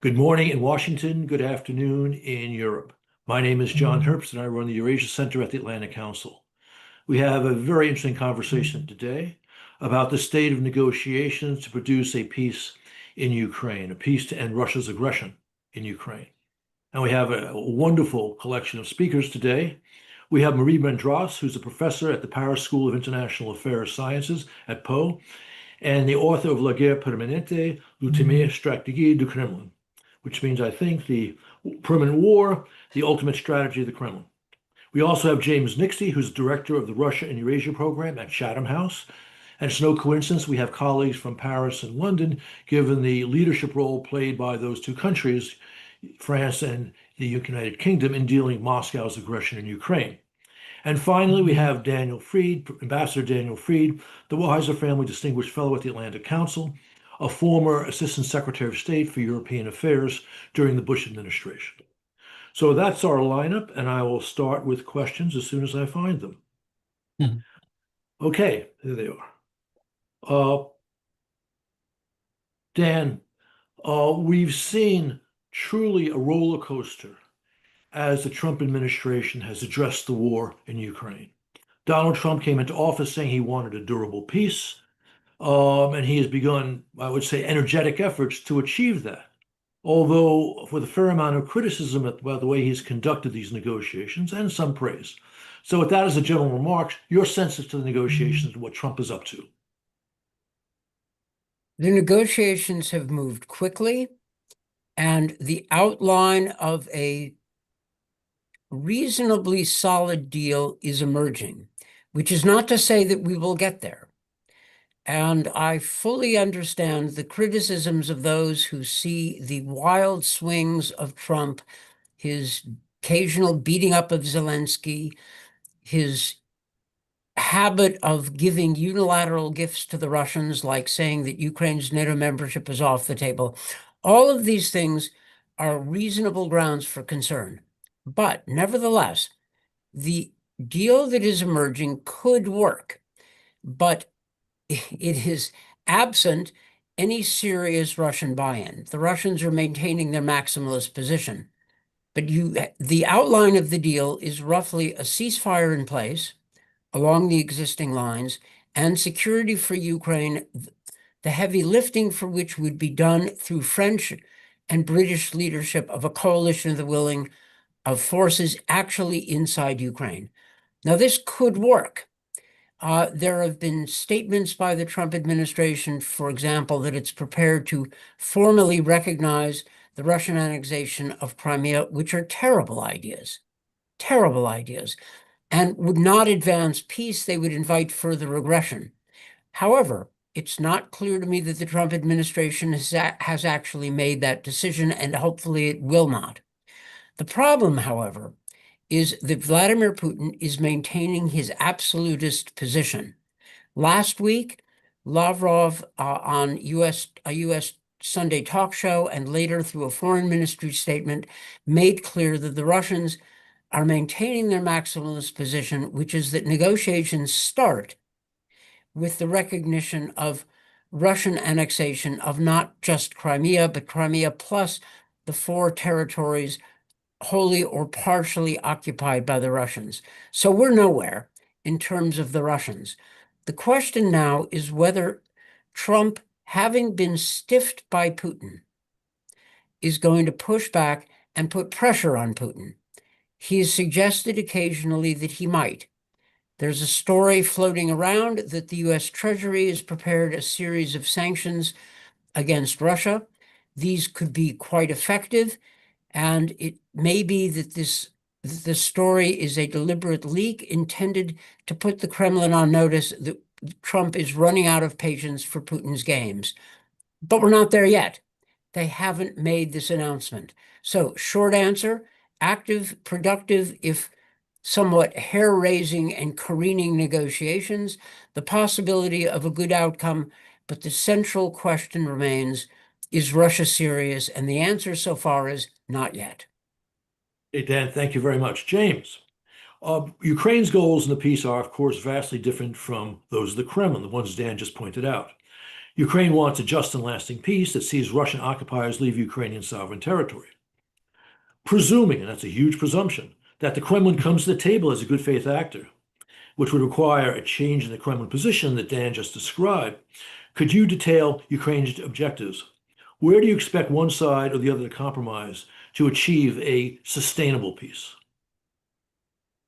Good morning in Washington, good afternoon in Europe. My name is John Herbst, and I run the Eurasia Center at the Atlantic Council. We have a very interesting conversation today about the state of negotiations to produce a peace in Ukraine, a peace to end Russia's aggression in Ukraine. And we have a wonderful collection of speakers today. We have Marie Mendras, who's a professor at the Paris School of International Affairs Sciences at Po, and the author of La Guerre Permanente, l'ultime stratégie du Kremlin, which means, I think, the permanent war, the ultimate strategy of the Kremlin. We also have James Nixey, who's director of the Russia and Eurasia program at Chatham House. And it's no coincidence we have colleagues from Paris and London, given the leadership role played by those two countries, France and the United Kingdom, in dealing with Moscow's aggression in Ukraine. And finally, we have Daniel Fried, Ambassador Daniel Fried, the Weiser Family Distinguished Fellow at the Atlantic Council, a former Assistant Secretary of State for European Affairs during the Bush administration. So that's our lineup, and I will start with questions as soon as I find them. Mhm. Okay, there they are. Dan, we've seen truly a roller coaster as the Trump administration has addressed the war in Ukraine. Donald Trump came into office saying he wanted a durable peace, and he has begun, I would say, energetic efforts to achieve that. Although with a fair amount of criticism about the way he's conducted these negotiations and some praise. So with that as a general remarks, your sense as to the negotiations and what Trump is up to. The negotiations have moved quickly, and the outline of a reasonably solid deal is emerging, which is not to say that we will get there. And I fully understand the criticisms of those who see the wild swings of Trump, his occasional beating up of Zelensky, his habit of giving unilateral gifts to the Russians, like saying that Ukraine's NATO membership is off the table. All of these things are reasonable grounds for concern. But nevertheless, the deal that is emerging could work, but it is absent any serious Russian buy-in. The Russians are maintaining their maximalist position. But the outline of the deal is roughly a ceasefire in place along the existing lines and security for Ukraine, the heavy lifting for which would be done through French and British leadership of a coalition of the willing of forces actually inside Ukraine. Now, this could work. There have been statements by the Trump administration, for example, that it's prepared to formally recognize the Russian annexation of Crimea, which are terrible ideas, and would not advance peace. They would invite further aggression. However, it's not clear to me that the Trump administration has actually made that decision, and hopefully it will not. The problem, however, is that Vladimir Putin is maintaining his absolutist position. Last week, Lavrov on a US Sunday talk show and later through a foreign ministry statement made clear that the Russians are maintaining their maximalist position, which is that negotiations start with the recognition of Russian annexation of not just Crimea, but Crimea plus the 4 territories wholly or partially occupied by the Russians. So we're nowhere in terms of the Russians. The question now is whether Trump, having been stiffed by Putin, is going to push back and put pressure on Putin. He has suggested occasionally that he might. There's a story floating around that the US Treasury has prepared a series of sanctions against Russia. These could be quite effective, and it may be that the story is a deliberate leak intended to put the Kremlin on notice that Trump is running out of patience for Putin's games. But we're not there yet. They haven't made this announcement. So, short answer, active, productive, if somewhat hair-raising and careening negotiations, the possibility of a good outcome, but the central question remains, is Russia serious? And the answer so far is not yet. Hey, Dan, thank you very much. James, Ukraine's goals in the peace are, of course, vastly different from those of the Kremlin, the ones Dan just pointed out. Ukraine wants a just and lasting peace that sees Russian occupiers leave Ukrainian sovereign territory. Presuming, and that's a huge presumption, that the Kremlin comes to the table as a good faith actor, which would require a change in the Kremlin position that Dan just described, could you detail Ukraine's objectives? Where do you expect one side or the other to compromise to achieve a sustainable peace?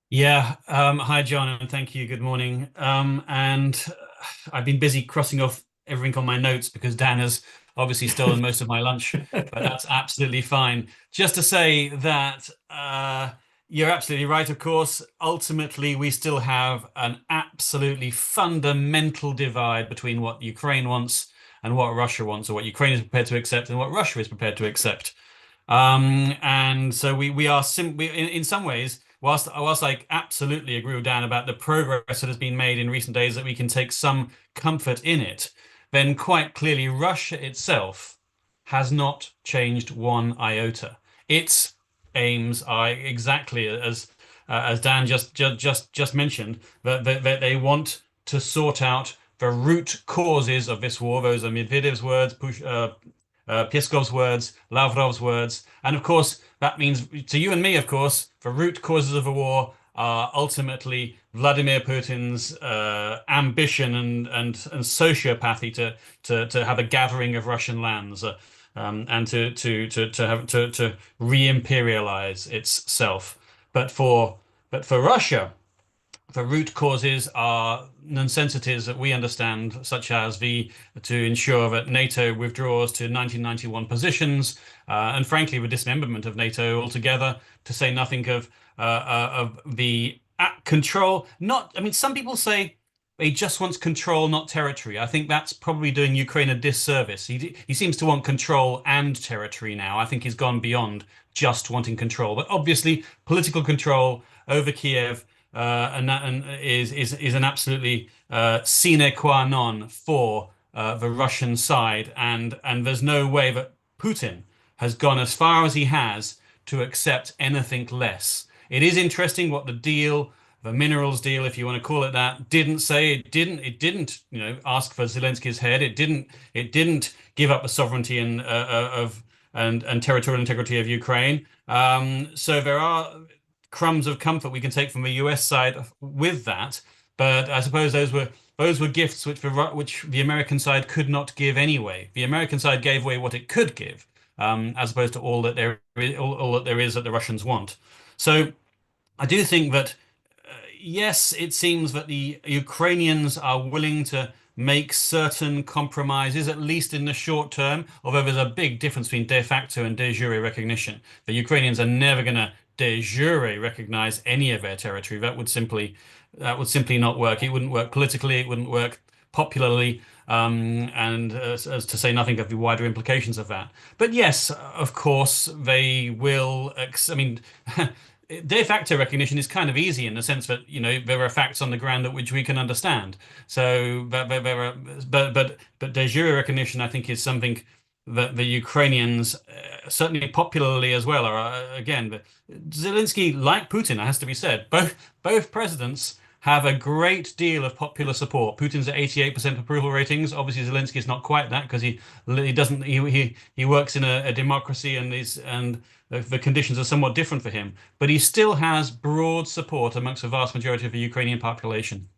Yeah, hi John, and thank you. Good morning. I've been busy crossing off everything on my notes because Dan has obviously stolen most of my lunch, but that's absolutely fine. Just to say that you're absolutely right, of course. Ultimately, we still have an absolutely fundamental divide between what Ukraine wants and what Russia wants, or what Ukraine is prepared to accept and what Russia is prepared to accept. And so we are in some ways, whilst I absolutely agree with Dan about the progress that has been made in recent days, that we can take some comfort in it, then quite clearly Russia itself has not changed one iota. Its aims are exactly as Dan just mentioned, that they want to sort out the root causes of this war. Those are Medvedev's words, Peskov's words, Lavrov's words. And of course, that means to you and me, of course, the root causes of the war are ultimately Vladimir Putin's ambition and sociopathy to have a gathering of Russian lands and to re-imperialize itself. But for Russia, the root causes are nonsensities that we understand, such as to ensure that NATO withdraws to 1991 positions, and frankly, the dismemberment of NATO altogether, to say nothing of the control. Some people say he just wants control, not territory. I think that's probably doing Ukraine a disservice. He seems to want control and territory now. I think he's gone beyond just wanting control, but obviously political control over Kiev and is an absolutely sine qua non for the Russian side, and there's no way that Putin has gone as far as he has to accept anything less. It is interesting what the minerals deal, if you want to call it that, didn't say. It didn't, ask for Zelensky's head. It didn't give up the sovereignty and territorial integrity of Ukraine. So there are crumbs of comfort we can take from the US side with that, but I suppose those were gifts which the American side could not give anyway. The American side gave away what it could give, as opposed to all that there is that the Russians want. So I do think that yes, it seems that the Ukrainians are willing to make certain compromises, at least in the short term, although there's a big difference between de facto and de jure recognition. The Ukrainians are never going to de jure recognize any of their territory. That would simply not work. It wouldn't work politically. It wouldn't work popularly, and as to say nothing of the wider implications of that. But yes, of course, they will. De facto recognition is kind of easy in the sense that there are facts on the ground at which we can understand. So, but de jure recognition, I think, is something that the Ukrainians, certainly popularly as well, are again. Zelensky, like Putin, it has to be said, both presidents have a great deal of popular support. Putin's at 88% approval ratings. Obviously, Zelensky is not quite that because he works in a democracy and the conditions are somewhat different for him. But he still has broad support amongst the vast majority of the Ukrainian population.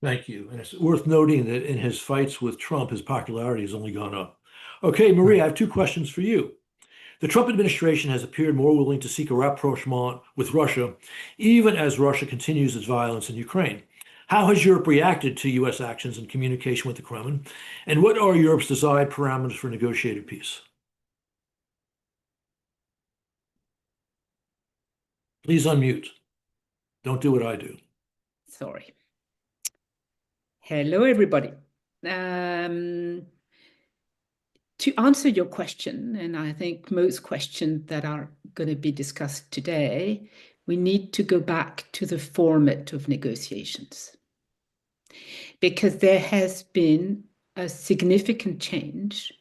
Thank you. And it's worth noting that in his fights with Trump, his popularity has only gone up. Okay, Marie, I have two questions for you. The Trump administration has appeared more willing to seek a rapprochement with Russia, even as Russia continues its violence in Ukraine. How has Europe reacted to U.S. actions in communication with the Kremlin? And what are Europe's desired parameters for negotiated peace? Please unmute. Don't do what I do. Sorry. Hello, everybody. To answer your question, and I think most questions that are going to be discussed today, we need to go back to the format of negotiations. Because there has been a significant change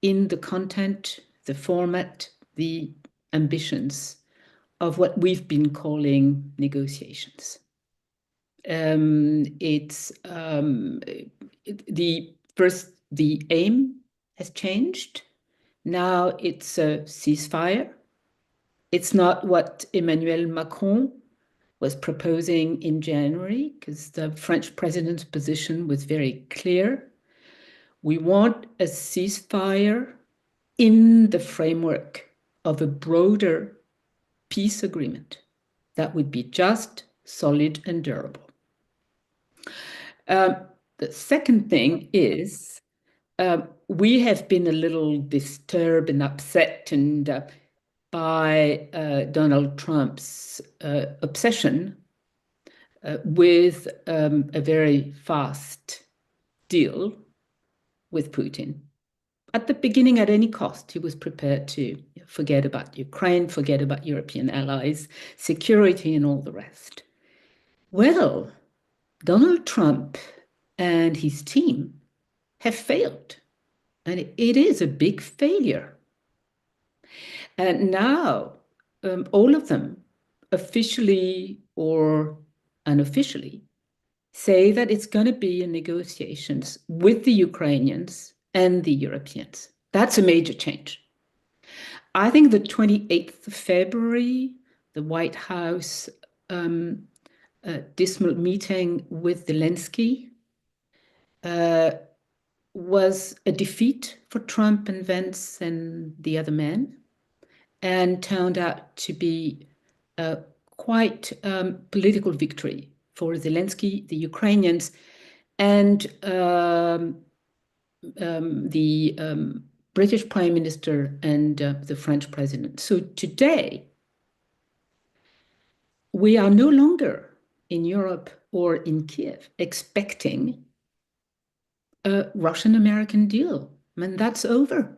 in the content, the format, the ambitions of what we've been calling negotiations. The First, the aim has changed. Now it's a ceasefire. It's not what Emmanuel Macron was proposing in January, because the French president's position was very clear. We want a ceasefire in the framework of a broader peace agreement that would be just, solid, and durable. The second thing is we have been a little disturbed and upset by Donald Trump's obsession with a very fast deal with Putin. At the beginning, at any cost, he was prepared to forget about Ukraine, forget about European allies, security, and all the rest. Well, Donald Trump and his team have failed, and it is a big failure. And now, all of them, officially or unofficially, say that it's going to be in negotiations with the Ukrainians and the Europeans. That's a major change. I think the 28th of February, the White House dismal meeting with Zelensky was a defeat for Trump and Vance and the other men, and turned out to be quite political victory for Zelensky, the Ukrainians, and the British Prime Minister and the French President. So today, we are no longer in Europe or in Kiev expecting a Russian-American deal. I mean, that's over.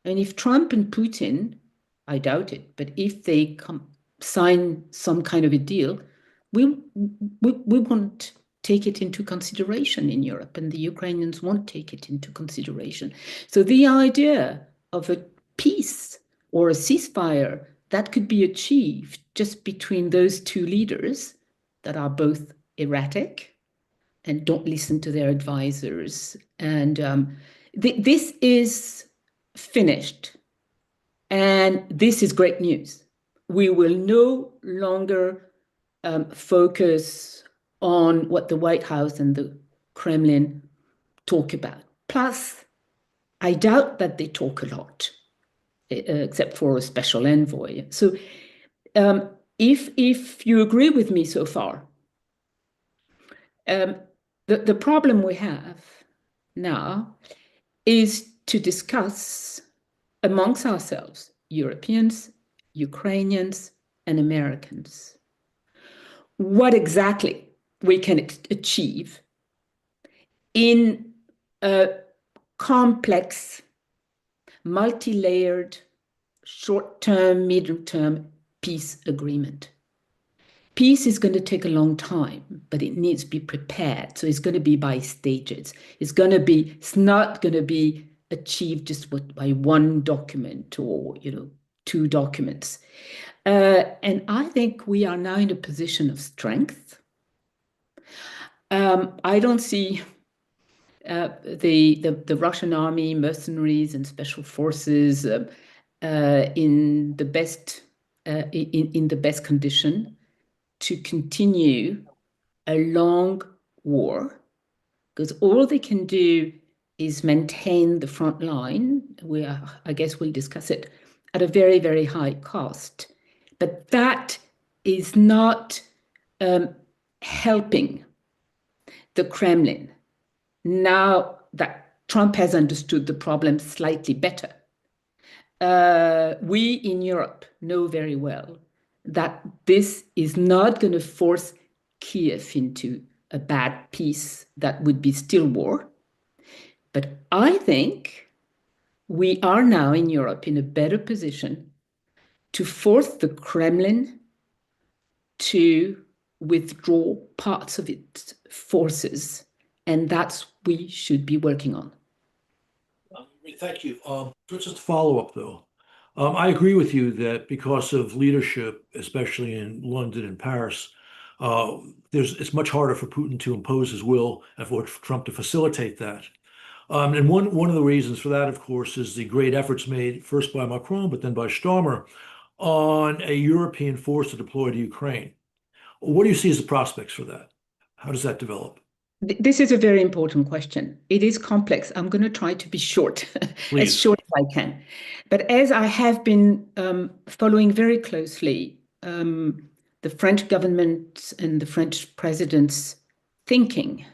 And if Trump and Putin, I doubt it, but if they sign some kind of a deal, we won't take it into consideration in Europe, and the Ukrainians won't take it into consideration. So the idea of a peace or a ceasefire that could be achieved just between those two leaders that are both erratic and don't listen to their advisors, and this is finished. And this is great news. We will no longer focus on what the White House and the Kremlin talk about. Plus, I doubt that they talk a lot, except for a special envoy. So if you agree with me so far, the problem we have now is to discuss amongst ourselves, Europeans, Ukrainians, and Americans, what exactly we can achieve in a complex, multi-layered, short-term, medium-term peace agreement. Peace is going to take a long time, but it needs to be prepared. So it's going to be by stages. It's not going to be achieved just by one document or, two documents. And I think we are now in a position of strength. I don't see the Russian army, mercenaries, and special forces in the best condition to continue a long war, because all they can do is maintain the front line. I guess we'll discuss it, at a very, very high cost. But that is not helping the Kremlin, now that Trump has understood the problem slightly better. We in Europe know very well that this is not going to force Kiev into a bad peace that would be still war. But I think we are now in Europe in a better position to force the Kremlin to withdraw parts of its forces. And that's what we should be working on. Thank you. Just a follow-up, though. I agree with you that because of leadership, especially in London and Paris, it's much harder for Putin to impose his will and for Trump to facilitate that. And one of the reasons for that, of course, is the great efforts made first by Macron, but then by Starmer on a European force to deploy to Ukraine. What do you see as the prospects for that? How does that develop? This is a very important question. It is complex. I'm going to try to be short, as Please. short as I can. But as I have been following very closely the French government and the French president's thinking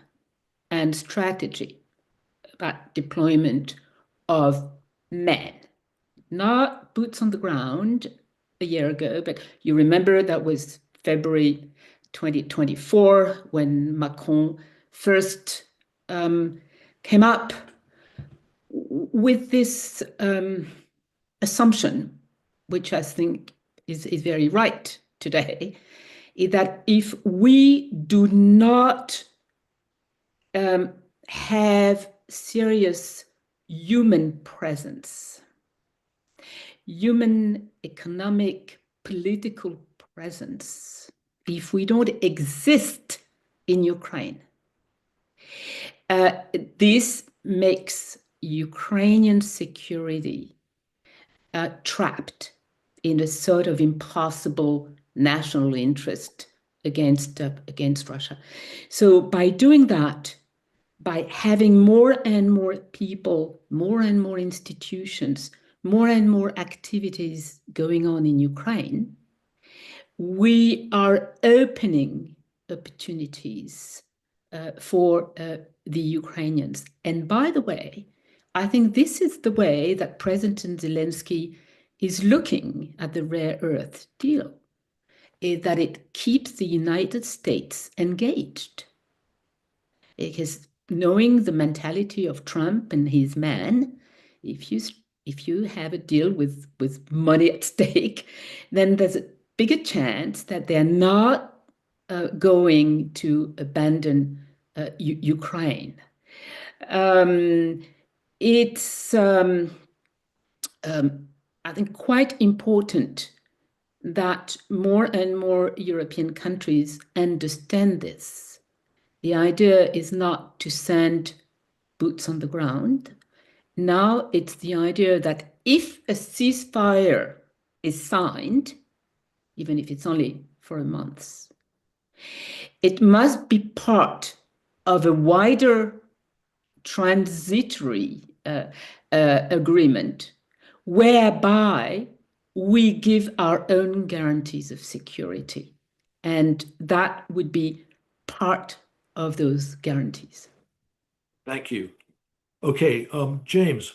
and strategy about deployment of men, not boots on the ground a year ago, but you remember that was February 2024 when Macron first came up with this assumption, which I think is very right today, is that if we do not have serious human presence, human economic, political presence, if we don't exist in Ukraine, this makes Ukrainian security trapped in a sort of impossible national interest against Russia. So by doing that, by having more and more people, more and more institutions, more and more activities going on in Ukraine, we are opening opportunities for the Ukrainians. And by the way, I think this is the way that President Zelensky is looking at the rare earth deal, is that it keeps the United States engaged. Because knowing the mentality of Trump and his men, if you have a deal with money at stake, then there's a bigger chance that they're not going to abandon Ukraine. It's I think quite important that more and more European countries understand this. The idea is not to send boots on the ground. Now it's the idea that if a ceasefire is signed, even if it's only for a month, it must be part of a wider transitory agreement whereby we give our own guarantees of security. And that would be part of those guarantees. Thank you. Okay, James,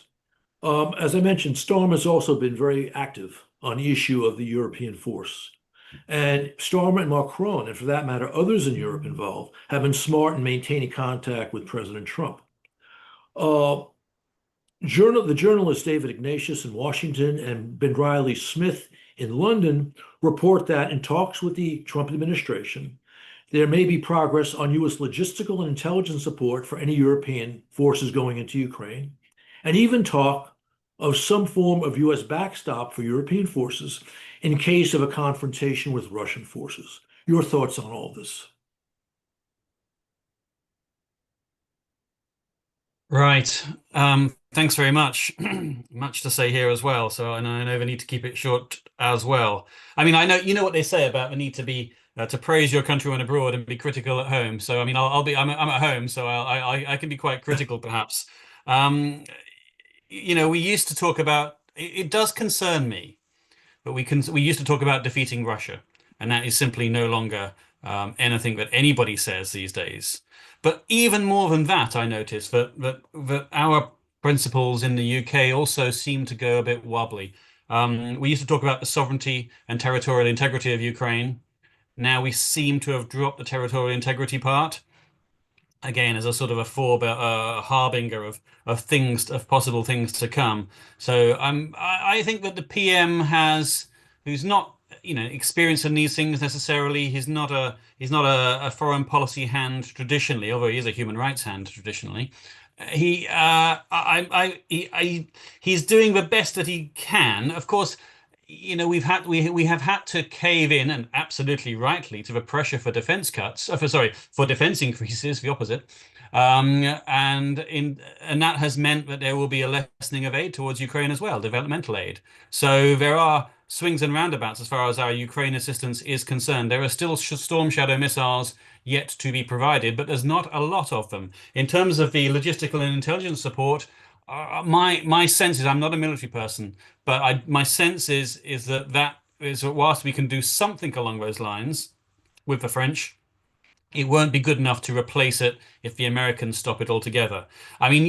as I mentioned, Storm has also been very active on the issue of the European force. And Storm and Macron, and for that matter, others in Europe involved, have been smart in maintaining contact with President Trump. The journalists David Ignatius in Washington and Ben Riley Smith in London report that in talks with the Trump administration, there may be progress on U.S. logistical and intelligence support for any European forces going into Ukraine, and even talk of some form of U.S. backstop for European forces in case of a confrontation with Russian forces. Your thoughts on all this? Right. Thanks very much. Much to say here as well. So, and I know we need to keep it short as well. I mean, I know you know what they say about the need to be to praise your country when abroad and be critical at home. So, I mean, I'm at home, so I can be quite critical, perhaps. You know, we used to talk about it does concern me, but we used to talk about defeating Russia, and that is simply no longer anything that anybody says these days. But even more than that, I noticed that our principles in the UK also seem to go a bit wobbly. We used to talk about the sovereignty and territorial integrity of Ukraine. Now we seem to have dropped the territorial integrity part again as a sort of a harbinger of things of possible things to come. So I think that the PM who's not experienced in these things necessarily. He's not a foreign policy hand traditionally, although he is a human rights hand traditionally. He's doing the best that he can. Of course, we have had to cave in, and absolutely rightly, to the pressure for defense cuts, for defense increases, the opposite. And that has meant that there will be a lessening of aid towards Ukraine as well, developmental aid. So there are swings and roundabouts as far as our Ukraine assistance is concerned. There are still Storm Shadow missiles yet to be provided, but there's not a lot of them. In terms of the logistical and intelligence support, my sense is, I'm not a military person, but my sense is that whilst we can do something along those lines with the French, it won't be good enough to replace it if the Americans stop it altogether. I mean,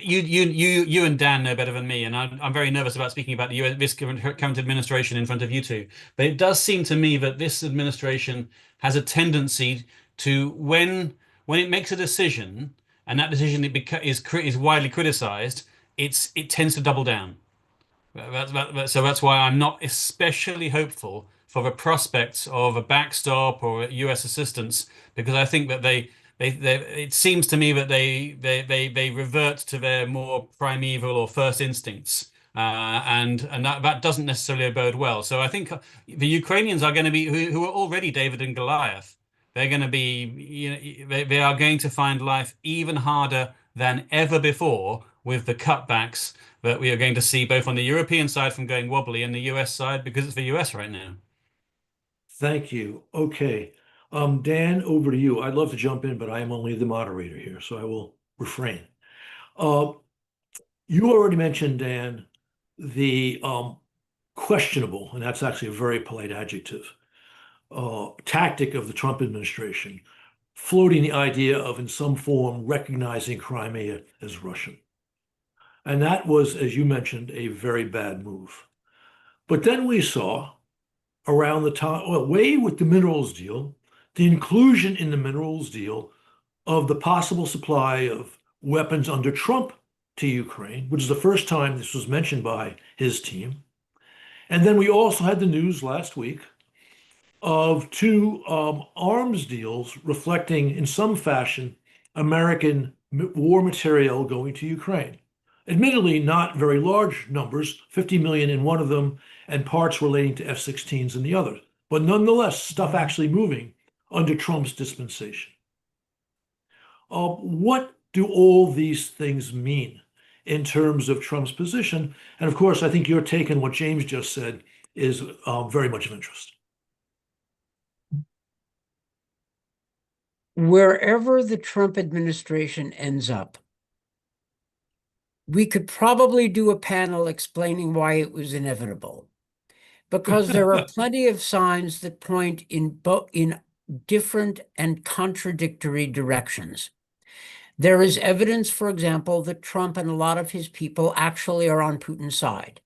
you and Dan know better than me, and I'm very nervous about speaking about this current administration in front of you two. But it does seem to me that this administration has a tendency to, when it makes a decision, and that decision is widely criticized, it tends to double down. So that's why I'm not especially hopeful for the prospects of a backstop or US assistance, because I think that it seems to me that they revert to their more primeval or first instincts, and that doesn't necessarily bode well. So I think the Ukrainians are going to be, who are already David and Goliath. They're going to be, they are going to find life even harder than ever before with the cutbacks that we are going to see both on the European side from going wobbly and the US side, because it's the US right now. Thank you. Okay. Dan, over to you. I'd love to jump in, but I am only the moderator here, so I will refrain. You already mentioned, Dan, the questionable, and that's actually a very polite adjective, tactic of the Trump administration, floating the idea of, in some form, recognizing Crimea as Russian. And that was, as you mentioned, a very bad move. But then we saw around the time, well, way with the minerals deal, the inclusion in the minerals deal of the possible supply of weapons under Trump to Ukraine, which is the first time this was mentioned by his team. And then we also had the news last week of two arms deals reflecting, in some fashion, American war material going to Ukraine. Admittedly, not very large numbers, 50 million in one of them, and parts relating to F-16s in the other. But nonetheless, stuff actually moving under Trump's dispensation. What do all these things mean in terms of Trump's position? And of course, I think your take on what James just said is very much of interest. Wherever the Trump administration ends up, we could probably do a panel explaining why it was inevitable, because there are plenty of signs that point in different and contradictory directions. There is evidence, for example, that Trump and a lot of his people actually are on Putin's side,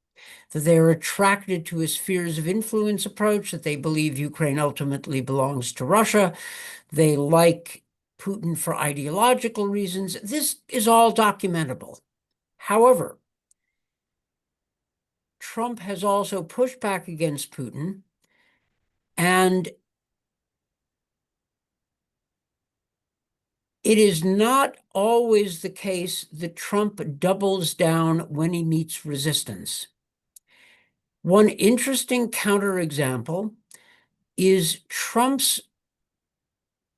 that they are attracted to his spheres of influence approach, that they believe Ukraine ultimately belongs to Russia. They like Putin for ideological reasons. This is all documentable. However, Trump has also pushed back against Putin, and it is not always the case that Trump doubles down when he meets resistance. One interesting counterexample is Trump's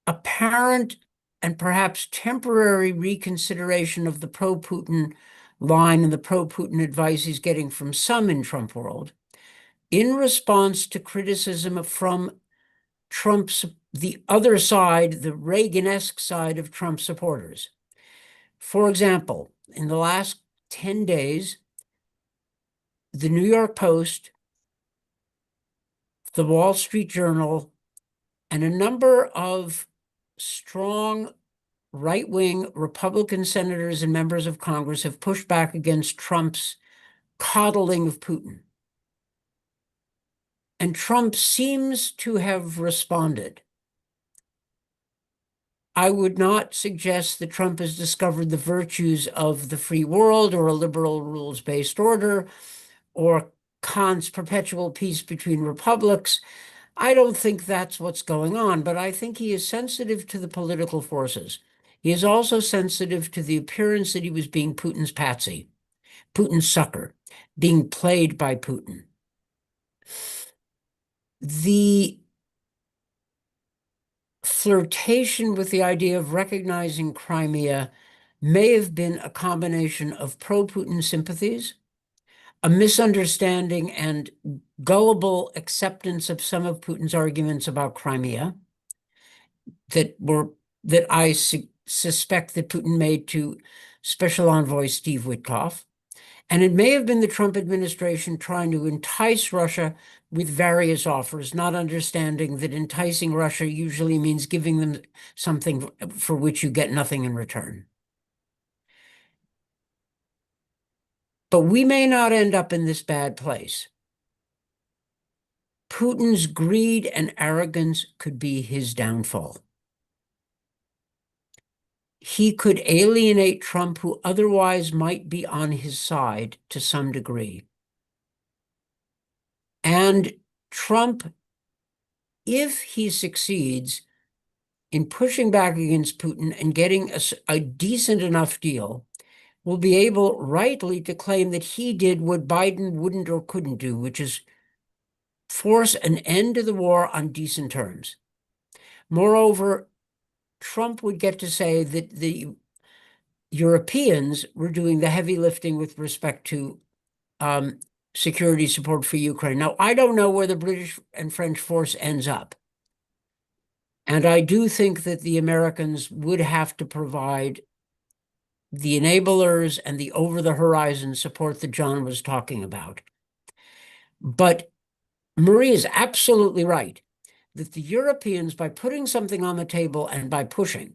apparent and perhaps temporary reconsideration of the pro-Putin line and the pro-Putin advice he's getting from some in Trump world in response to criticism from Trump's, the other side, the Reagan-esque side of Trump supporters. For example, in the last 10 days, the New York Post, the Wall Street Journal, and a number of strong right-wing Republican senators and members of Congress have pushed back against Trump's coddling of Putin. And Trump seems to have responded. I would not suggest that Trump has discovered the virtues of the free world or a liberal rules-based order or Kant's perpetual peace between republics. I don't think that's what's going on, but I think he is sensitive to the political forces. He is also sensitive to the appearance that he was being Putin's patsy, Putin's sucker, being played by Putin. The flirtation with the idea of recognizing Crimea may have been a combination of pro-Putin sympathies, a misunderstanding and gullible acceptance of some of Putin's arguments about Crimea that I suspect that Putin made to Special Envoy Steve Witkoff. And it may have been the Trump administration trying to entice Russia with various offers, not understanding that enticing Russia usually means giving them something for which you get nothing in return. But we may not end up in this bad place. Putin's greed and arrogance could be his downfall. He could alienate Trump, who otherwise might be on his side to some degree. And Trump, if he succeeds in pushing back against Putin and getting a decent enough deal, will be able rightly to claim that he did what Biden wouldn't or couldn't do, which is force an end to the war on decent terms. Moreover, Trump would get to say that the Europeans were doing the heavy lifting with respect to security support for Ukraine. Now, I don't know where the British and French force ends up. And I do think that the Americans would have to provide the enablers and the over-the-horizon support that John was talking about. But Marie is absolutely right that the Europeans, by putting something on the table and by pushing,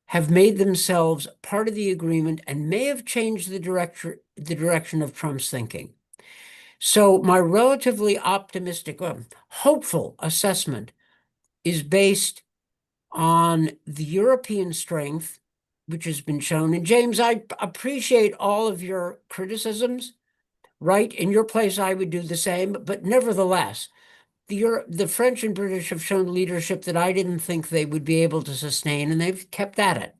have made themselves part of the agreement and may have changed the direction of Trump's thinking. So my relatively optimistic, hopeful assessment is based on the European strength, which has been shown. And James, I appreciate all of your criticisms, right? In your place, I would do the same, but nevertheless, the French and British have shown leadership that I didn't think they would be able to sustain, and they've kept at it.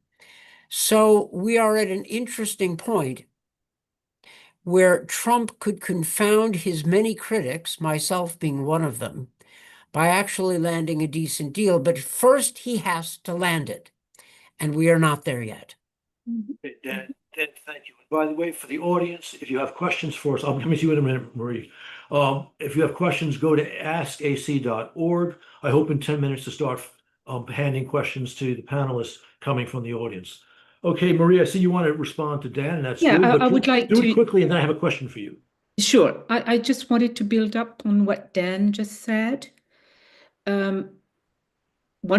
So we are at an interesting point where Trump could confound his many critics, myself being one of them, by actually landing a decent deal. But first, he has to land it, and we are not there yet. Okay, Dan, thank you. By the way, for the audience, if you have questions for us, I'll come to you in a minute, Marie. If you have questions, go to askac.org. I hope in 10 minutes to start handing questions to the panelists coming from the audience. Okay, Marie, I see you want to respond to Dan, and that's Yeah, good. I would like do to it quickly, and then I have a question for you. Sure. I just wanted to build up on what Dan just said. One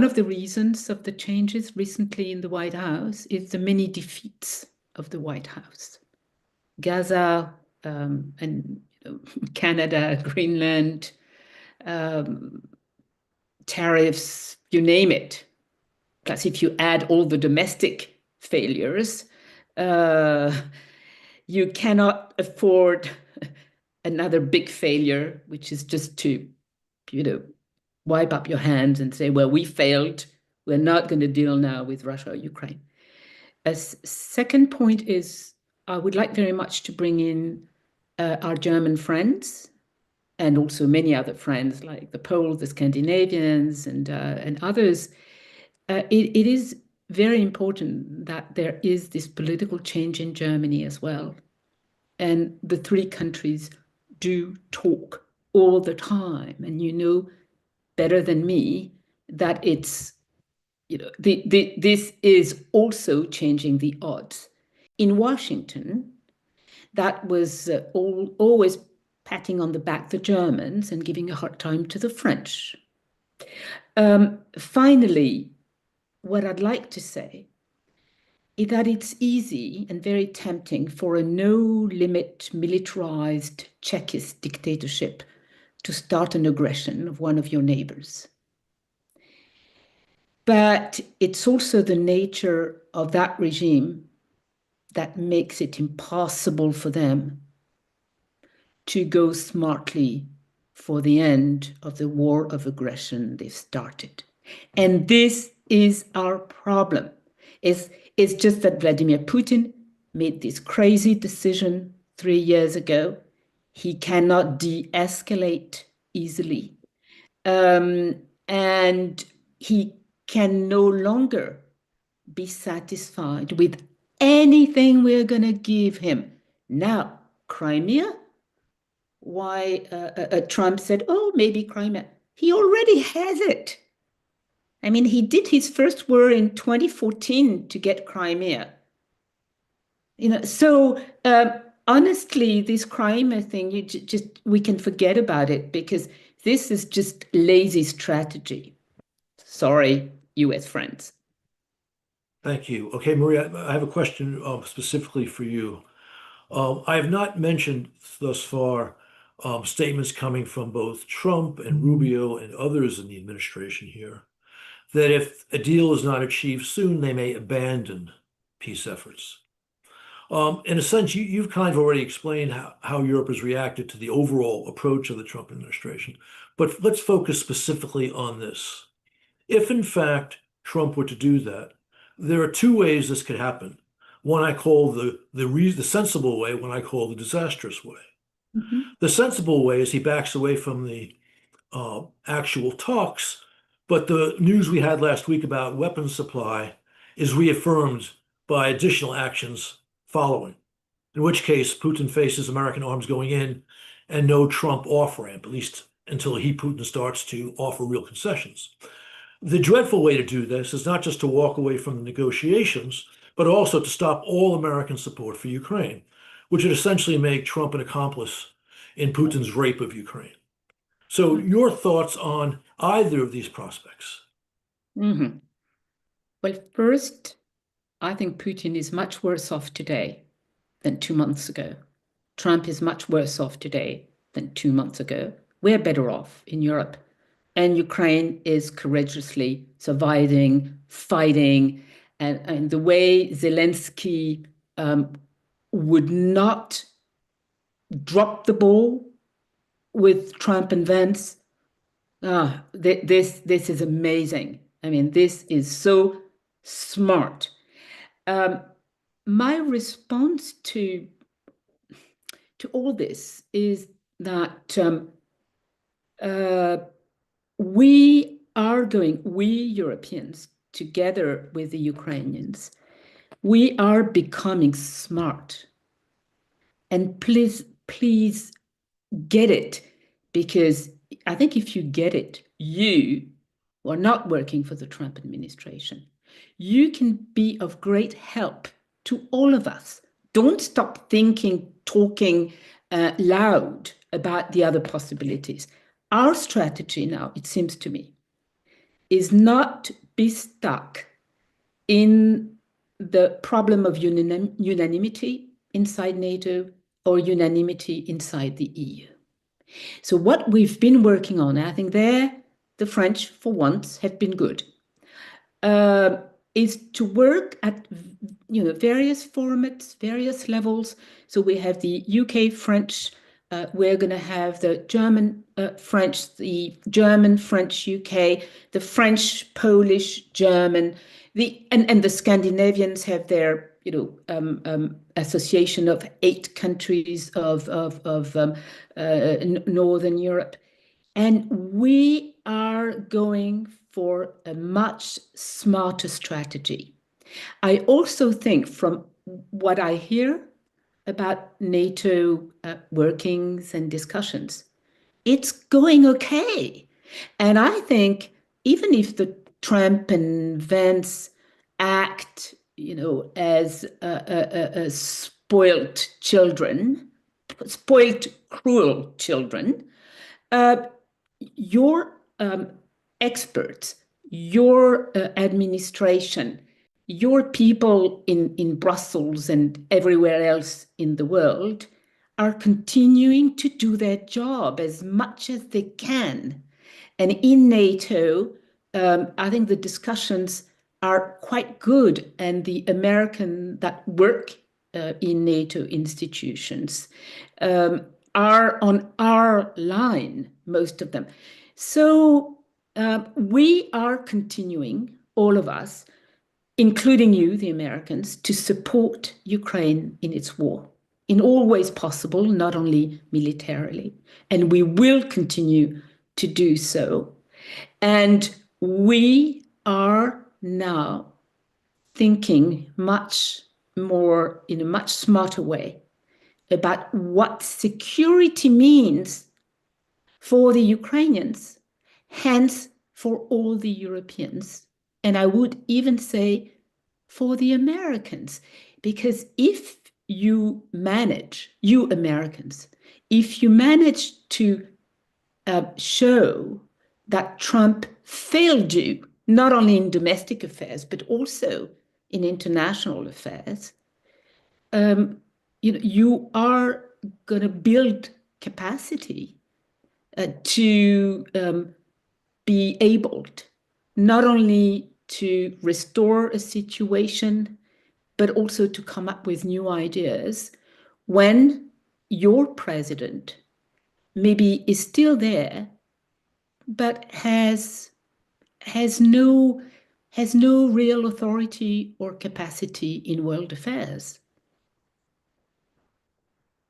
of the reasons of the changes recently in the White House is the many defeats of the White House. Gaza and Canada, Greenland, tariffs, you name it. Plus, if you add all the domestic failures, you cannot afford another big failure, which is just to, wipe up your hands and say, well, we failed. We're not going to deal now with Russia or Ukraine. A second point is I would like very much to bring in our German friends and also many other friends like the Poles, the Scandinavians, and others. It is very important that there is this political change in Germany as well. And the three countries do talk all the time. And you know better than me that it's, this is also changing the odds. In Washington, that was always patting on the back the Germans and giving a hard time to the French. Finally, what I'd like to say is that it's easy and very tempting for a no-limit militarized Czechist dictatorship to start an aggression of one of your neighbors. But it's also the nature of that regime that makes it impossible for them to go smartly for the end of the war of aggression they've started. And this is our problem. It's just that Vladimir Putin made this crazy decision 3 years ago. He cannot de-escalate easily. And he can no longer be satisfied with anything we're going to give him. Now, Crimea, why Trump said, oh, maybe Crimea. He already has it. I mean, he did his first war in 2014 to get Crimea. So honestly, this Crimea thing, we can forget about it because this is just lazy strategy. Sorry, US friends. Thank you. Okay, Maria, I have a question specifically for you. I have not mentioned thus far statements coming from both Trump and Rubio and others in the administration here that if a deal is not achieved soon, they may abandon peace efforts. In a sense, you've kind of already explained how Europe has reacted to the overall approach of the Trump administration, but let's focus specifically on this. If in fact Trump were to do that, there are two ways this could happen. One I call the sensible way, one I call the disastrous way. Mm-hmm. The sensible way is he backs away from the actual talks, but the news we had last week about weapons supply is reaffirmed by additional actions following, in which case Putin faces American arms going in and no Trump off-ramp, at least until Putin starts to offer real concessions. The dreadful way to do this is not just to walk away from the negotiations, but also to stop all American support for Ukraine, which would essentially make Trump an accomplice in Putin's rape of Ukraine. So your thoughts on either of these prospects? Mm-hmm. Well, first, I think Putin is much worse off today than 2 months ago. Trump is much worse off today than 2 months ago. We're better off in Europe. And Ukraine is courageously surviving, fighting. And the way Zelensky would not drop the ball with Trump and Vance, this is amazing. I mean, this is so smart. My response to all this is that we Europeans, together with the Ukrainians, we are becoming smart. And please get it, because I think if you get it, you are not working for the Trump administration. You can be of great help to all of us. Don't stop thinking, talking loud about the other possibilities. Our strategy now, it seems to me, is not be stuck in the problem of unanimity inside NATO or unanimity inside the EU. So what we've been working on, I think the French, for once, have been good, is to work at various formats, various levels. So we have the UK-French, we're going to have the German-French, the German-French UK, the French-Polish-German, and the Scandinavians have their association of 8 countries of Northern Europe. And we are going for a much smarter strategy. I also think, from what I hear about NATO workings and discussions, it's going okay. And I think even if the Trump and Vance act, as spoiled children, spoiled, cruel children, your experts, your administration, your people in Brussels and everywhere else in the world are continuing to do their job as much as they can. And in NATO, I think the discussions are quite good, and the Americans that work in NATO institutions are on our line, most of them. So we are continuing, all of us, including you, the Americans, to support Ukraine in its war. in all ways possible, not only militarily. And we will continue to do so. And we are now thinking much more in a much smarter way about what security means for the Ukrainians, hence for all the Europeans. And I would even say for the Americans, because if you manage, you Americans, if you manage to show that Trump failed you, not only in domestic affairs, but also in international affairs, you are going to build capacity to be able not only to restore a situation, but also to come up with new ideas when your president maybe is still there, but has no real authority or capacity in world affairs.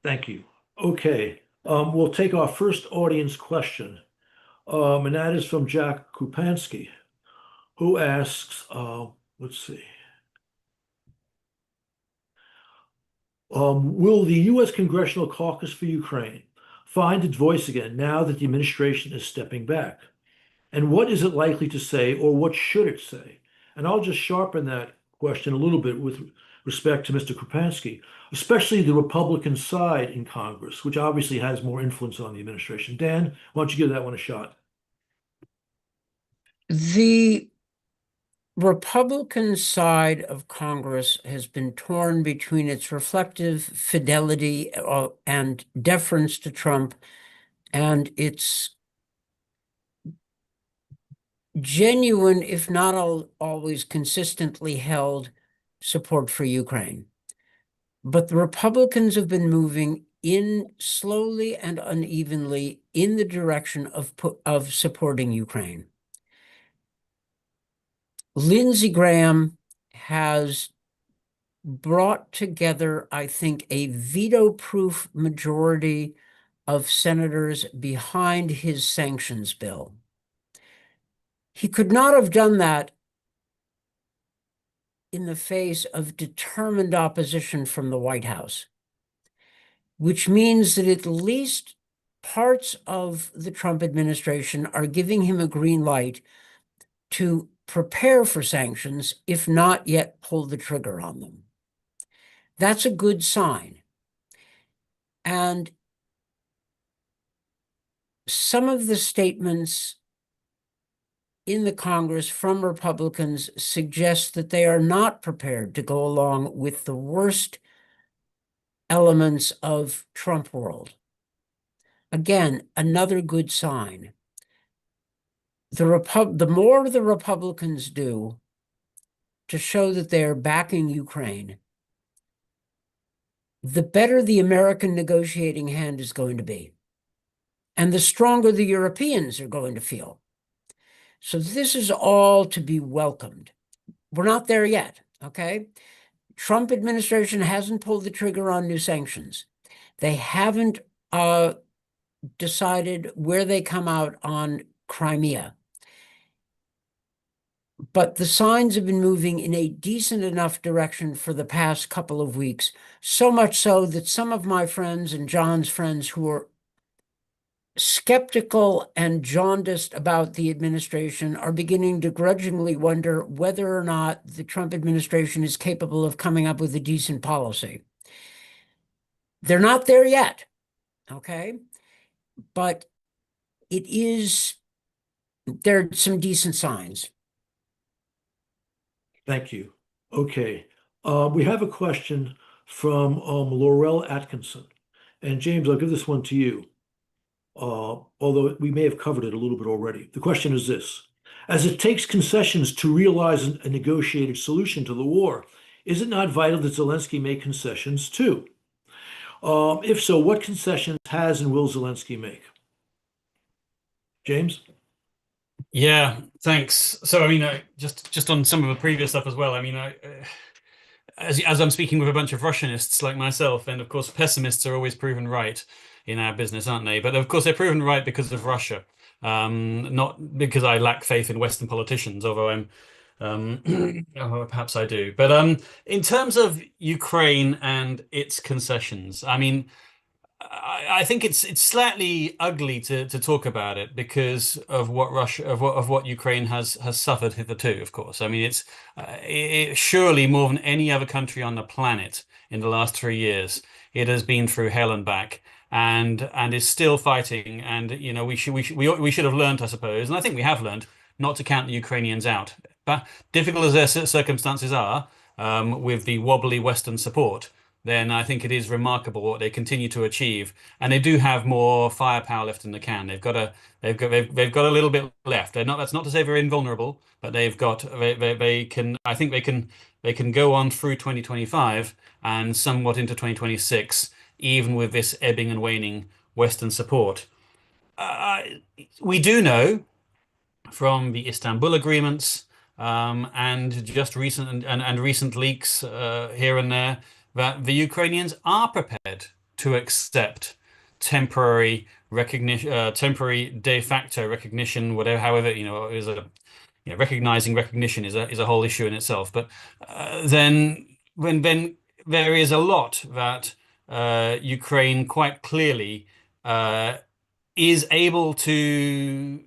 Thank you. Okay, we'll take our first audience question, and that is from Jack Krupansky, who asks, let's see, will the US Congressional Caucus for Ukraine find its voice again now that the administration is stepping back? And what is it likely to say, or what should it say? And I'll just sharpen that question a little bit with respect to Mr. Krupansky, especially the Republican side in Congress, which obviously has more influence on the administration. Dan, why don't you give that one a shot? The Republican side of Congress has been torn between its reflective fidelity and deference to Trump and its genuine, if not always consistently held, support for Ukraine. But the Republicans have been moving in slowly and unevenly in the direction of supporting Ukraine. Lindsey Graham has brought together, I think, a veto-proof majority of senators behind his sanctions bill. He could not have done that in the face of determined opposition from the White House, which means that at least parts of the Trump administration are giving him a green light to prepare for sanctions, if not yet pull the trigger on them. That's a good sign. And some of the statements in the Congress from Republicans suggest that they are not prepared to go along with the worst elements of Trump world. Again, another good sign. The more the Republicans do to show that they are backing Ukraine, the better the American negotiating hand is going to be, and the stronger the Europeans are going to feel. So this is all to be welcomed. We're not there yet, okay? Trump administration hasn't pulled the trigger on new sanctions. They haven't decided where they come out on Crimea. But the signs have been moving in a decent enough direction for the past couple of weeks, so much so that some of my friends and John's friends who are skeptical and jaundiced about the administration are beginning to grudgingly wonder whether or not the Trump administration is capable of coming up with a decent policy. They're not there yet, okay? But there are some decent signs. Thank you. Okay. We have a question from Laurel Atkinson. And James, I'll give this one to you, although we may have covered it a little bit already. The question is this: as it takes concessions to realize a negotiated solution to the war, is it not vital that Zelensky make concessions too? If so, what concessions has and will Zelensky make? James? Yeah, thanks. So, I mean, just on some of the previous stuff as well. I mean, as I'm speaking with a bunch of Russianists like myself, and of course pessimists are always proven right in our business, aren't they? But of course they're proven right because of Russia, not because I lack faith in Western politicians, although perhaps I do. But in terms of Ukraine and its concessions, I mean, I think it's slightly ugly to talk about it because of what Russia of what Ukraine has suffered hitherto. Of course, I mean surely more than any other country on the planet in the last 3 years, it has been through hell and back, and is still fighting. And you know we should have learned, I suppose, and I think we have learned not to count the Ukrainians out. But difficult as their circumstances are, with the wobbly Western support, then I think it is remarkable what they continue to achieve, and they do have more firepower left in the can. They've got a little bit left. They're not. That's not to say they're invulnerable, but they can. I think they can go on through 2025 and somewhat into 2026, even with this ebbing and waning Western support. Uh, we do know from the Istanbul agreements, and just recent leaks here and there, that the Ukrainians are prepared to accept temporary recognition, temporary de facto recognition, whatever, however, is a recognizing recognition is a whole issue in itself. But then when there is a lot that Ukraine quite clearly is able to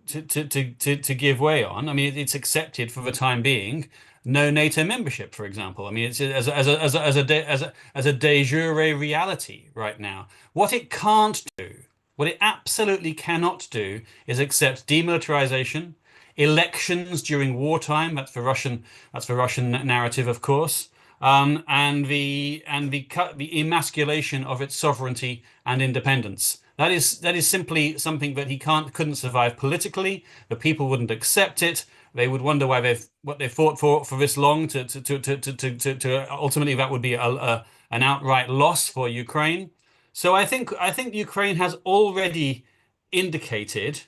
give way on. I mean, it's accepted for the time being. No NATO membership, for example. I mean, it's as a de jure reality right now. What it can't do, what it absolutely cannot do, is accept demilitarization, elections during wartime. That's the Russian narrative, of course. And the emasculation of its sovereignty and independence. That is simply something that he couldn't survive politically. The people wouldn't accept it. They would wonder why they've fought for this long. To ultimately that would be an outright loss for Ukraine. So I think Ukraine has already indicated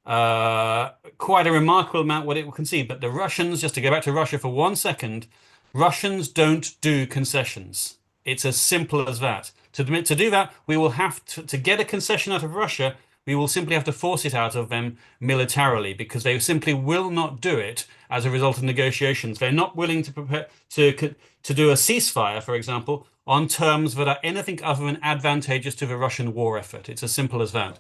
quite a remarkable amount what it will concede. But the Russians, just to go back to Russia for 1 second, Russians don't do concessions. It's as simple as that. To do that, we will have to get a concession out of Russia. We will simply have to force it out of them militarily, because they simply will not do it as a result of negotiations. They're not willing to prepare to do a ceasefire, for example, on terms that are anything other than advantageous to the Russian war effort. It's as simple as that.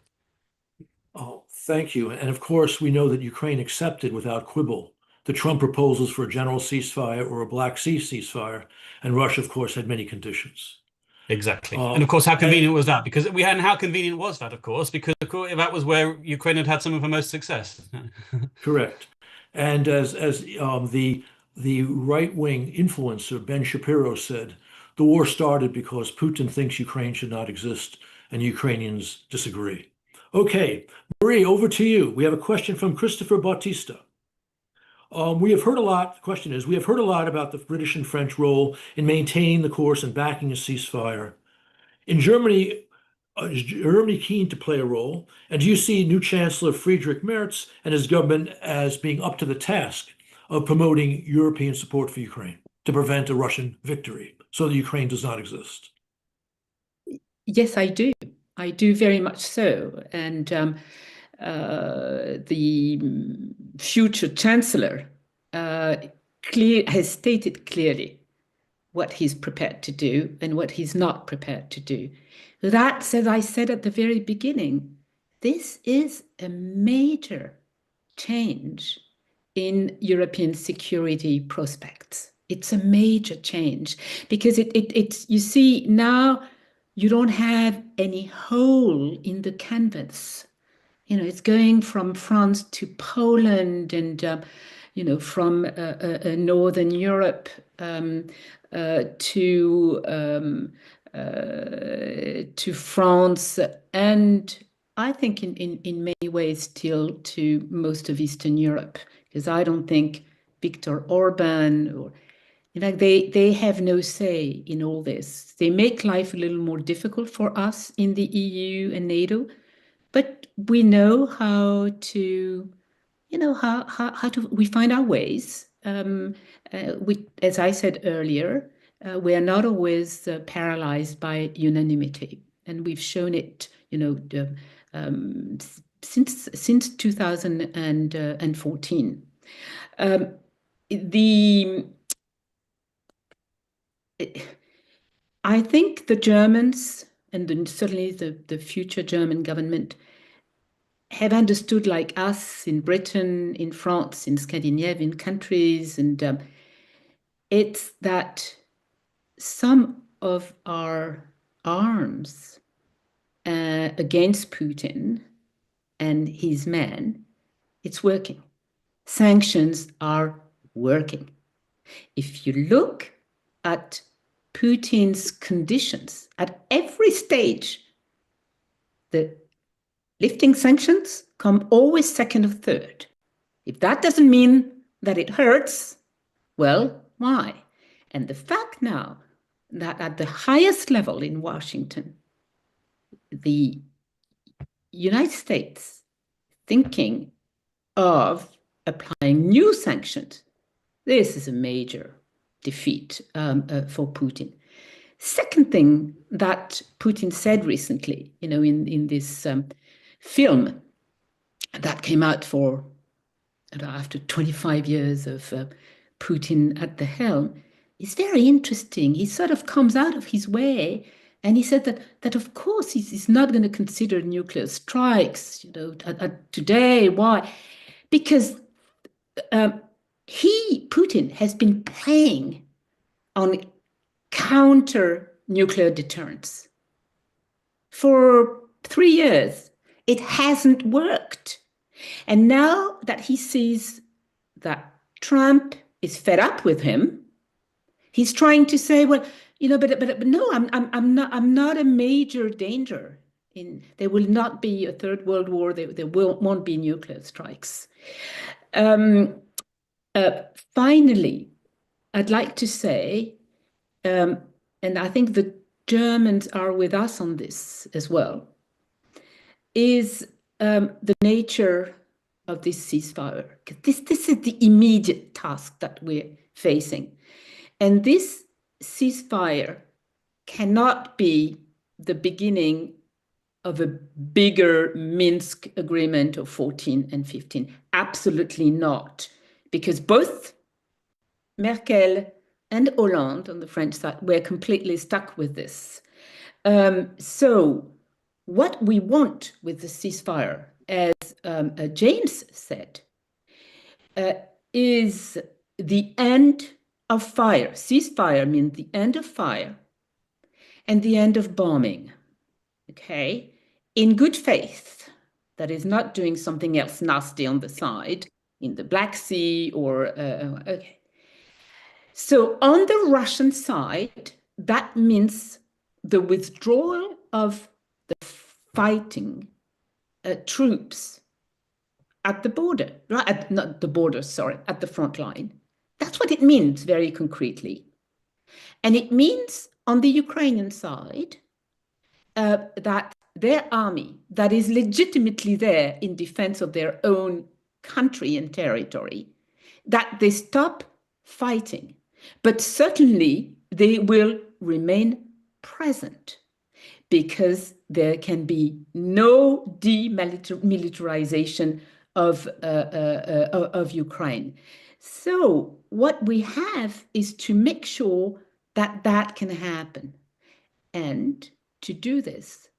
Oh, thank you. And of course, we know that Ukraine accepted without quibble the Trump proposals for a general ceasefire or a Black Sea ceasefire, and Russia, of course, had many conditions. Exactly. And of course, how convenient was that? How convenient was that, of course, because that was where Ukraine had some of the most success. Correct. And as the right-wing influencer Ben Shapiro said, the war started because Putin thinks Ukraine should not exist and Ukrainians disagree. Okay, Marie, over to you. We have a question from Christopher Bautista. We have heard a lot. The question is, we have heard a lot about the British and French role in maintaining the course and backing a ceasefire. In Germany, is Germany keen to play a role? And do you see new Chancellor Friedrich Merz and his government as being up to the task of promoting European support for Ukraine to prevent a Russian victory so that Ukraine does not exist? Yes, I do. I do very much so. And the future chancellor has stated clearly what he's prepared to do and what he's not prepared to do. That's, as I said at the very beginning, this is a major change in European security prospects. It's a major change because it's you see, now you don't have any hole in the canvas. It's going from France to Poland and, from Northern Europe to France, and I think in many ways still to most of Eastern Europe, because I don't think Viktor Orban or they have no say in all this. They make life a little more difficult for us in the EU and NATO, but we know how to, we find our ways. As I said earlier, we are not always paralyzed by unanimity. And we've shown it, since 2014. I think the Germans, and certainly the future German government, have understood, like us in Britain, in France, in Scandinavian countries, and it's that some of our arms against Putin and his men, it's working. Sanctions are working. If you look at Putin's conditions at every stage, the lifting sanctions come always second or third. If that doesn't mean that it hurts, well, why? And the fact now that at the highest level in Washington, the United States thinking of applying new sanctions, this is a major defeat for Putin. Second thing that Putin said recently, in this film that came out after 25 years of Putin at the helm, is very interesting. He sort of comes out of his way, and he said that of course he's not going to consider nuclear strikes, today. Why? Because Putin has been playing on counter nuclear deterrence for 3 years. It hasn't worked. And now that he sees that Trump is fed up with him, he's trying to say, well, but no, I'm not a major danger. There will not be a third world war. There won't be nuclear strikes. Finally, I'd like to say, and I think the Germans are with us on this as well, is the nature of this ceasefire. This is the immediate task that we're facing. And this ceasefire cannot be the beginning of a bigger Minsk agreement of 14 and 15. Absolutely not. Because both Merkel and Hollande on the French side were completely stuck with this. So what we want with the ceasefire, as James said, is the end of fire. Ceasefire means the end of fire and the end of bombing, okay? In good faith, that is not doing something else nasty on the side, in the Black Sea or, okay. So on the Russian side, that means the withdrawal of the fighting troops at the border, not the border, sorry, at the front line. That's what it means very concretely. And it means on the Ukrainian side that their army that is legitimately there in defense of their own country and territory, that they stop fighting. But certainly they will remain present, because there can be no demilitarization of Ukraine. So what we have is to make sure that that can happen. And to do this,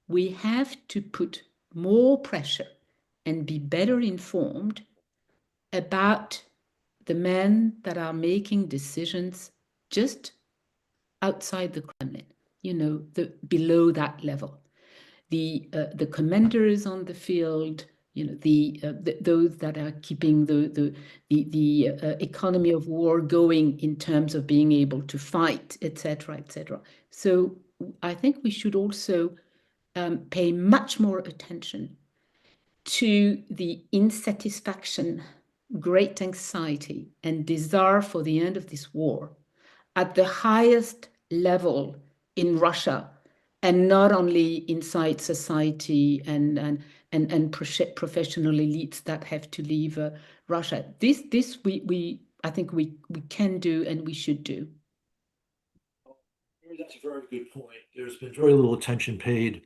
we have to put more pressure and be better informed about the men that are making decisions just outside the Kremlin, below that level. The commanders on the field, those that are keeping the economy of war going in terms of being able to fight, etc., etc. So I think we should also pay much more attention to the insatisfaction, great anxiety, and desire for the end of this war at the highest level in Russia, and not only inside society and professional elites that have to leave Russia. This I think we can do and we should do. That's a very good point. There's been very little attention paid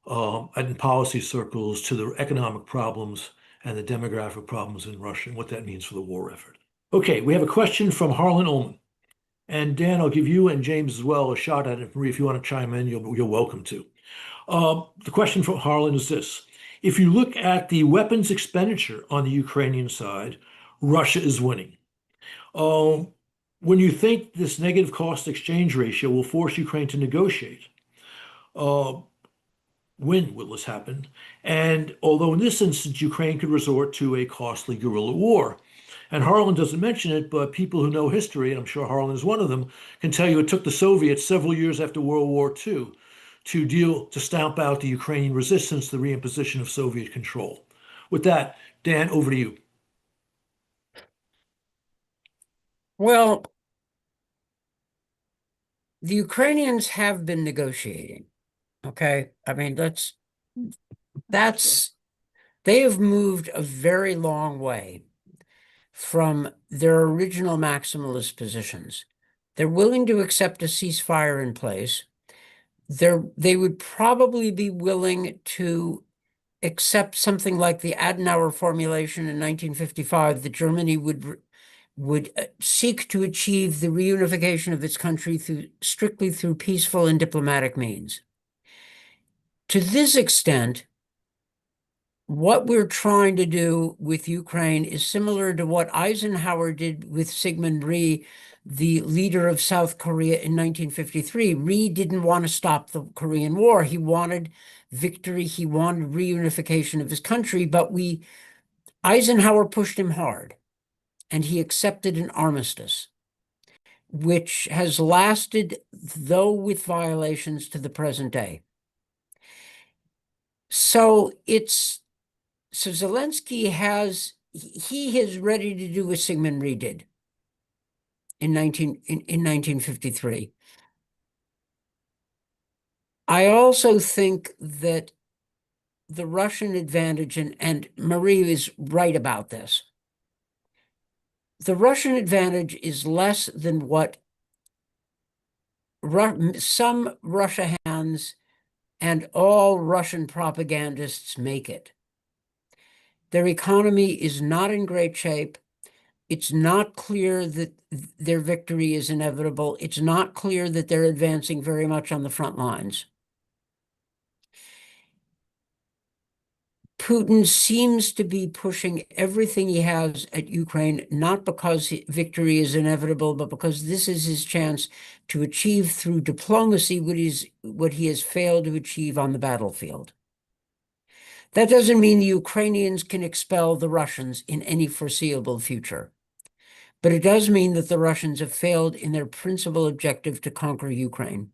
in policy circles to the economic problems and the demographic problems in Russia and what that means for the war effort. Okay, we have a question from Harlan Ullman. And Dan, I'll give you and James as well a shot at it. Marie, if you want to chime in, you're welcome to. The question from Harlan is this. If you look at the weapons expenditure on the Ukrainian side, Russia is winning. When you think this negative cost exchange ratio will force Ukraine to negotiate, when will this happen? And although in this instance, Ukraine could resort to a costly guerrilla war. And Harlan doesn't mention it, but people who know history, and I'm sure Harlan is one of them, can tell you it took the Soviets several years after World War II to stamp out the Ukrainian resistance to the reimposition of Soviet control. With that, Dan, over to you. Well, the Ukrainians have been negotiating. Okay. I mean, they have moved a very long way from their original maximalist positions. They're willing to accept a ceasefire in place. They would probably be willing to accept something like the Adenauer formulation in 1955 that Germany would seek to achieve the reunification of its country strictly through peaceful and diplomatic means. To this extent, what we're trying to do with Ukraine is similar to what Eisenhower did with Syngman Rhee, the leader of South Korea in 1953. Rhee didn't want to stop the Korean War. He wanted victory. He wanted reunification of his country, but Eisenhower pushed him hard, and he accepted an armistice, which has lasted, though with violations, to the present day. So Zelensky is ready to do what Syngman Rhee did in 1953. I also think that the Russian advantage, and Marie is right about this, the Russian advantage is less than what some Russia hands and all Russian propagandists make it. Their economy is not in great shape. It's not clear that their victory is inevitable. It's not clear that they're advancing very much on the front lines. Putin seems to be pushing everything he has at Ukraine, not because victory is inevitable, but because this is his chance to achieve through diplomacy what he has failed to achieve on the battlefield. That doesn't mean the Ukrainians can expel the Russians in any foreseeable future, but it does mean that the Russians have failed in their principal objective to conquer Ukraine.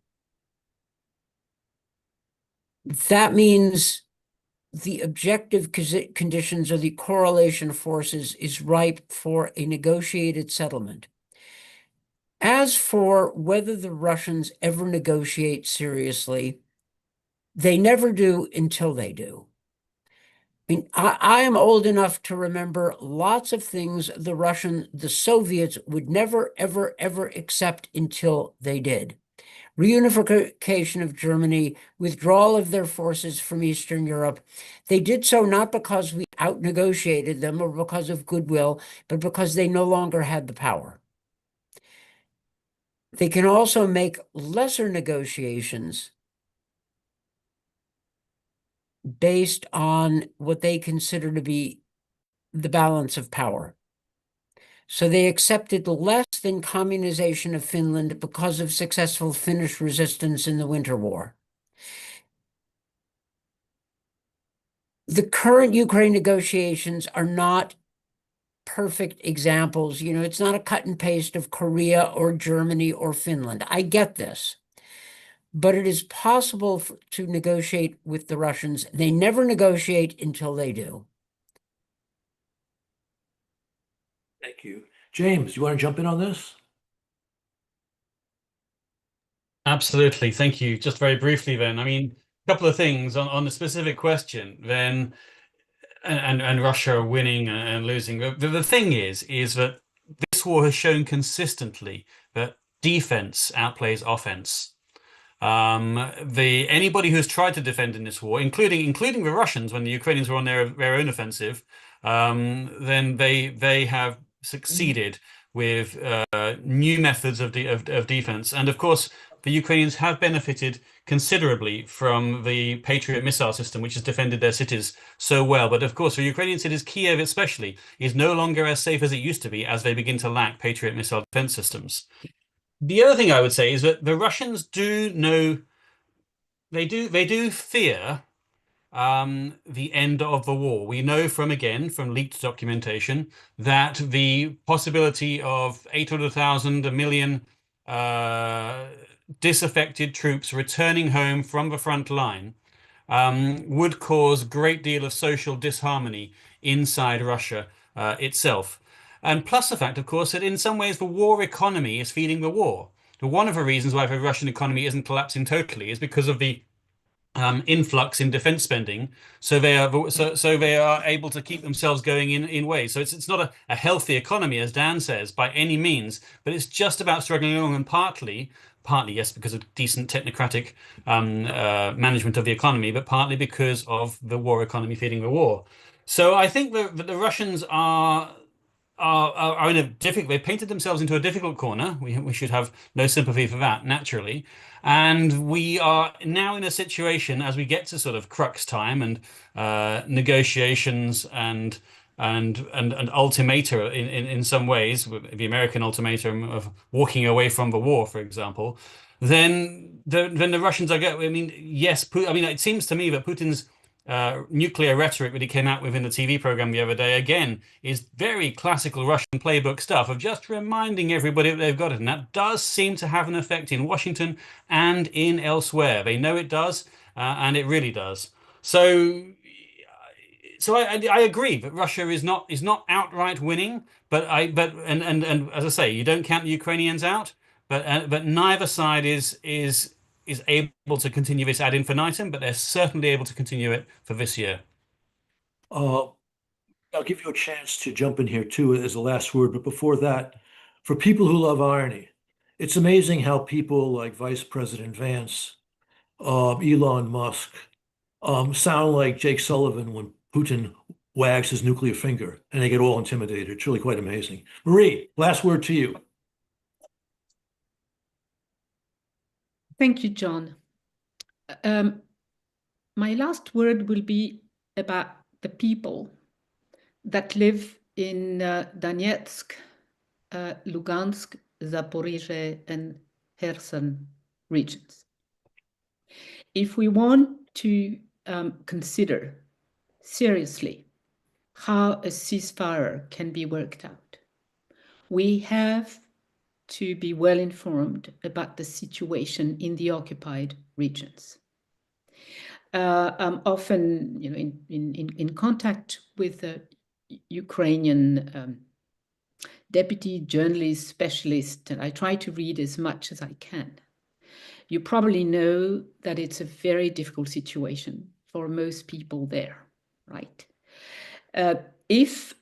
That means the objective conditions or the correlation forces is ripe for a negotiated settlement. As for whether the Russians ever negotiate seriously, they never do until they do. I mean, I am old enough to remember lots of things the Soviets would never, ever, ever accept until they did. Reunification of Germany, withdrawal of their forces from Eastern Europe. They did so not because we out-negotiated them or because of goodwill, but because they no longer had the power. They can also make lesser negotiations based on what they consider to be the balance of power. So they accepted less than communization of Finland because of successful Finnish resistance in the Winter War. The current Ukraine negotiations are not perfect examples. You know, it's not a cut and paste of Korea or Germany or Finland. I get this. But it is possible to negotiate with the Russians. They never negotiate until they do. Thank you. James, you want to jump in on this? Absolutely. Thank you. Just very briefly then, I mean, a couple of things on the specific question then, and Russia winning and losing. The thing is that this war has shown consistently that defense outplays offense. Anybody who's tried to defend in this war, including the Russians when the Ukrainians were on their own offensive, then they have succeeded with new methods of defense. And of course, the Ukrainians have benefited considerably from the Patriot missile system, which has defended their cities so well. But of course, for Ukrainian cities, Kiev especially, is no longer as safe as it used to be as they begin to lack Patriot missile defense systems. The other thing I would say is that the Russians do know, they do fear the end of the war. We know from leaked documentation that the possibility of 800,000, 1 million disaffected troops returning home from the front line would cause a great deal of social disharmony inside Russia itself. And plus the fact, of course, that in some ways the war economy is feeding the war. One of the reasons why the Russian economy isn't collapsing totally is because of the influx in defense spending, so they are able to keep themselves going in ways. So it's not a healthy economy, as Dan says, by any means, but it's just about struggling along, and partly yes, because of decent technocratic management of the economy, but partly because of the war economy feeding the war. So I think the Russians are in a difficult. They painted themselves into a difficult corner. We should have no sympathy for that, naturally. And we are now in a situation as we get to sort of crux time and negotiations and ultimata in some ways, the American ultimatum of walking away from the war, for example. Then the Russians are going. I mean, yes. I mean, it seems to me that Putin's nuclear rhetoric that he came out with in the TV program the other day, again, is very classical Russian playbook stuff of just reminding everybody that they've got it. And that does seem to have an effect in Washington and in elsewhere. They know it does, and it really does. So I agree that Russia is not outright winning, but as I say, you don't count the Ukrainians out, but neither side is able to continue this ad infinitum, but they're certainly able to continue it for this year. I'll give you a chance to jump in here too as a last word. But before that, for people who love irony, it's amazing how people like Vice President Vance, Elon Musk, sound like Jake Sullivan when Putin wags his nuclear finger and they get all intimidated. It's really quite amazing. Marie, last word to you. Thank you, John. My last word will be about the people that live in Donetsk, Lugansk, Zaporizhzhia, and Kherson regions. If we want to consider seriously how a ceasefire can be worked out, we have to be well informed about the situation in the occupied regions. I'm often, in contact with the Ukrainian deputy journalist specialist, and I try to read as much as I can. You probably know that it's a very difficult situation for most people there, right? If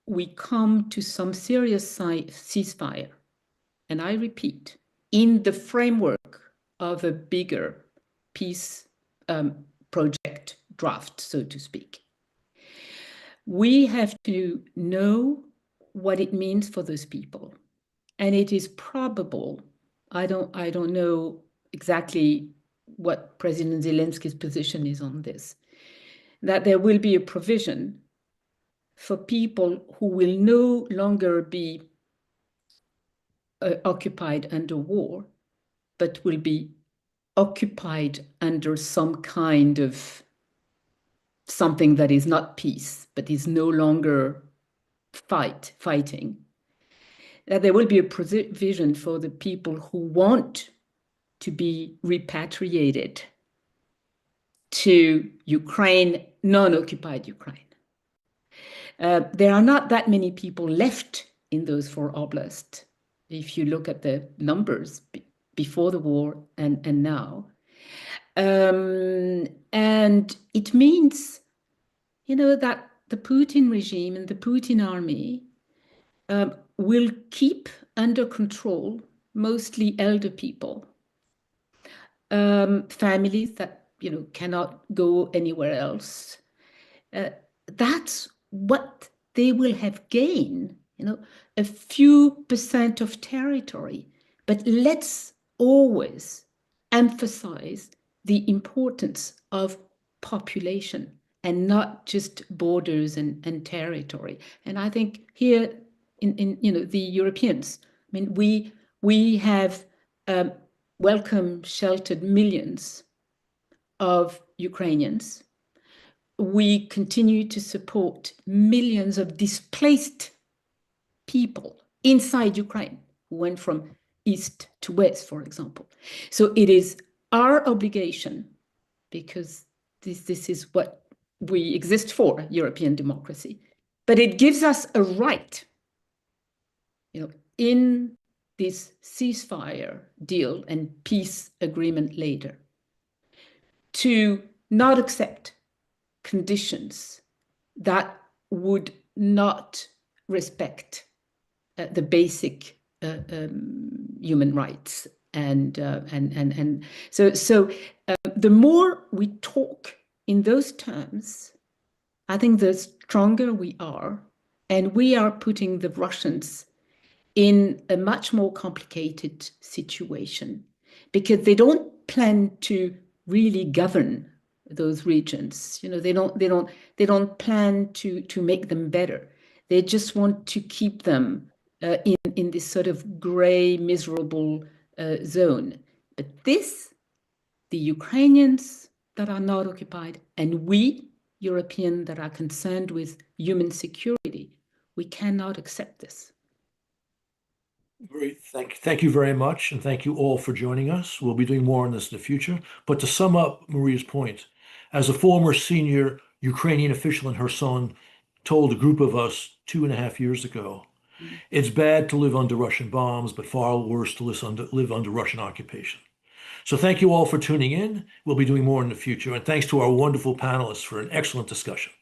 we come to some serious ceasefire, and I repeat, in the framework of a bigger peace project draft, so to speak, we have to know what it means for those people. And it is probable, I don't know exactly what President Zelensky's position is on this, that there will be a provision for people who will no longer be occupied under war, but will be occupied under some kind of something that is not peace, but is no longer fighting. That there will be a provision for the people who want to be repatriated to Ukraine, non-occupied Ukraine. There are not that many people left in those 4 oblasts, if you look at the numbers before the war and now. And it means, that the Putin regime and the Putin army will keep under control mostly elder people families that, cannot go anywhere else. That's what they will have gained, a few percent of territory. But let's always emphasize the importance of population and not just borders and territory. And I think here in the Europeans, I mean, we have welcomed, sheltered millions of Ukrainians. We continue to support millions of displaced people inside Ukraine who went from east to west, for example. So it is our obligation, because this is what we exist for, European democracy, but it gives us a right, in this ceasefire deal and peace agreement later, to not accept conditions that would not respect the basic human rights. And so the more we talk in those terms, I think the stronger we are, and we are putting the Russians in a much more complicated situation, because they don't plan to really govern those regions. They don't plan to make them better. They just want to keep them in this sort of gray, miserable zone. But the Ukrainians that are not occupied, and we Europeans that are concerned with human security, we cannot accept this. Great. Thank you very much. And thank you all for joining us. We'll be doing more on this in the future. But to sum up Maria's point, as a former senior Ukrainian official in Kherson told a group of us 2.5 years ago, it's bad to live under Russian bombs, but far worse to live under Russian occupation. So thank you all for tuning in. We'll be doing more in the future. And thanks to our wonderful panelists for an excellent discussion.